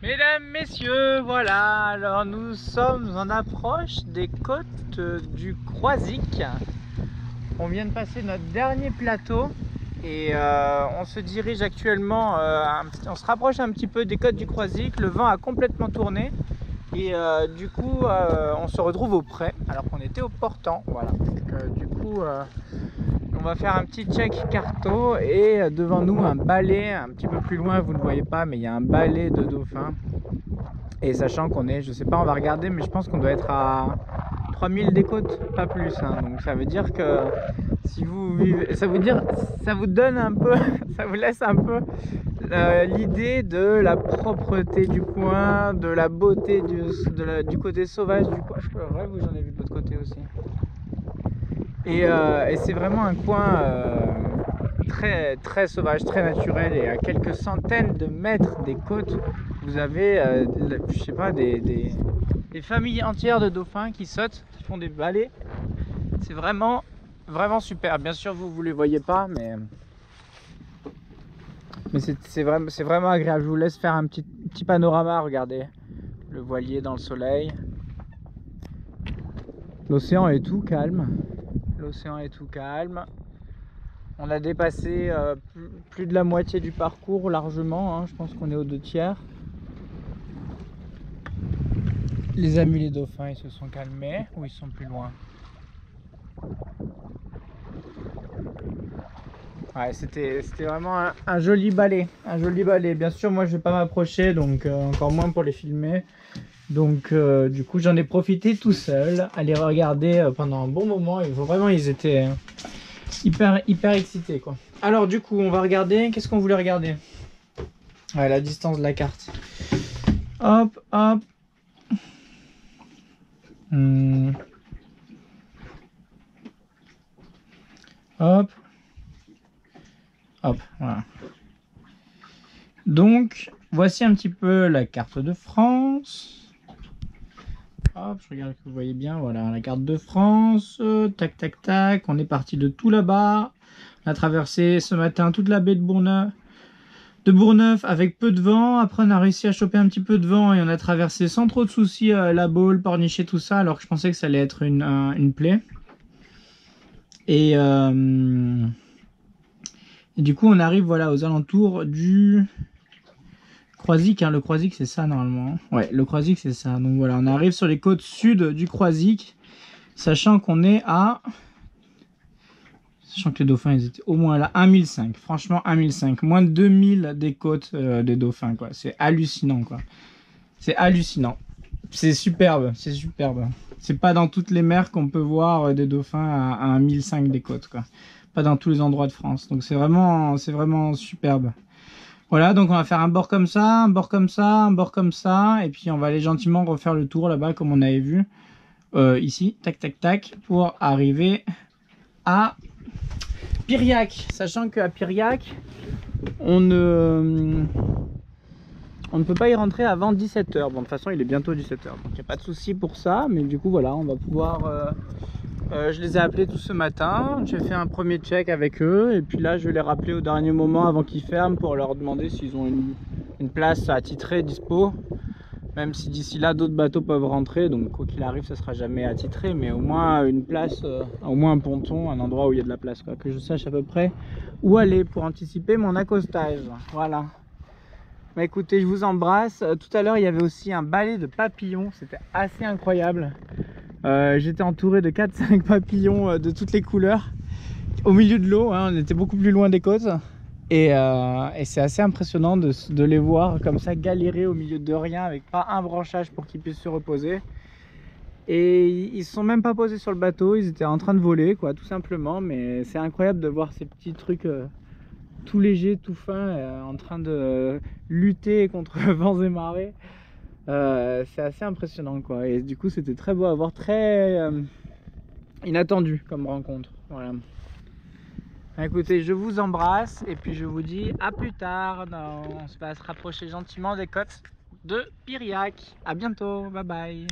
Mesdames, messieurs, voilà, alors nous sommes en approche des côtes du Croisic. On vient de passer notre dernier plateau et on se dirige actuellement, on se rapproche un petit peu des côtes du Croisic. Le vent a complètement tourné et du coup on se retrouve au pré alors qu'on était au portant. Voilà. Donc, du coup on va faire un petit check carto et devant nous un balai un petit peu plus loin, vous ne voyez pas, mais il y a un balai de dauphins. Et sachant qu'on est, je sais pas, on va regarder, mais je pense qu'on doit être à 3000 des côtes, pas plus. Hein. Donc ça veut dire que si vous vivez, ça vous donne un peu, ça vous laisse un peu l'idée de la propreté du coin, de la beauté du côté sauvage du coin. Je rêve où j'en ai vu de l'autre côté aussi. Et c'est vraiment un coin très, très sauvage, très naturel, et à quelques centaines de mètres des côtes, vous avez, je sais pas, des familles entières de dauphins qui sautent, qui font des balais. C'est vraiment, vraiment super. Bien sûr, vous les voyez pas, mais c'est vraiment agréable. Je vous laisse faire un petit panorama. Regardez le voilier dans le soleil. L'océan est tout calme. L'océan est tout calme. On a dépassé plus de la moitié du parcours largement, hein. Je pense qu'on est aux 2/3. Les amis les dauphins, ils se sont calmés ou ils sont plus loin? Ouais, c'était vraiment un joli balai, un joli balai. Bien sûr, moi je vais pas m'approcher, donc encore moins pour les filmer. Donc du coup j'en ai profité tout seul à les regarder pendant un bon moment. Et vraiment ils étaient hyper excités quoi. Alors du coup on va regarder, qu'est-ce qu'on voulait regarder? Ouais, la distance de la carte. Hop hop. Hop. Hop, voilà. Donc voici un petit peu la carte de France. Hop, je regarde que vous voyez bien, voilà la carte de France, tac tac tac, on est parti de tout là-bas, on a traversé ce matin toute la baie de Bourgneuf avec peu de vent. Après on a réussi à choper un petit peu de vent et on a traversé sans trop de soucis la Baule, Pornichet, tout ça, alors que je pensais que ça allait être une plaie. Et du coup on arrive voilà aux alentours du Croisic, hein. Le Croisic c'est ça normalement. Ouais, le Croisic c'est ça. Donc voilà, on arrive sur les côtes sud du Croisic, sachant qu'on est à... Sachant que les dauphins ils étaient au moins là, 1005. Franchement 1005. Moins de 2000 des côtes des dauphins quoi. C'est hallucinant quoi. C'est hallucinant. C'est superbe, c'est superbe. C'est pas dans toutes les mers qu'on peut voir des dauphins à 1005 des côtes quoi. Pas dans tous les endroits de France. Donc c'est vraiment superbe. Voilà, donc on va faire un bord comme ça, un bord comme ça, un bord comme ça, et puis on va aller gentiment refaire le tour là-bas comme on avait vu ici, tac tac tac, pour arriver à Piriac. Sachant qu'à Piriac, on ne peut pas y rentrer avant 17 h. Bon, de toute façon, il est bientôt 17 h, donc il n'y a pas de souci pour ça, mais du coup, voilà, on va pouvoir... je les ai appelés tous ce matin, j'ai fait un premier check avec eux et puis là je vais les rappeler au dernier moment avant qu'ils ferment pour leur demander s'ils ont une place attitrée dispo, même si d'ici là d'autres bateaux peuvent rentrer, donc quoi qu'il arrive ça sera jamais attitré, mais au moins une place, au moins un ponton, un endroit où il y a de la place quoi, que je sache à peu près où aller pour anticiper mon accostage. Voilà. Bah écoutez, je vous embrasse. Tout à l'heure il y avait aussi un balai de papillons, c'était assez incroyable. J'étais entouré de 4-5 papillons de toutes les couleurs au milieu de l'eau, hein. On était beaucoup plus loin des côtes et c'est assez impressionnant de les voir comme ça galérer au milieu de rien avec pas un branchage pour qu'ils puissent se reposer. Et ils se sont même pas posés sur le bateau, ils étaient en train de voler quoi, tout simplement. Mais c'est incroyable de voir ces petits trucs tout légers, tout fins, en train de lutter contre vents et marées. C'est assez impressionnant quoi, et du coup c'était très beau à voir, très inattendu comme rencontre. Voilà. Écoutez, je vous embrasse et puis je vous dis à plus tard. On va se rapprocher gentiment des côtes de Piriac. À bientôt, bye bye.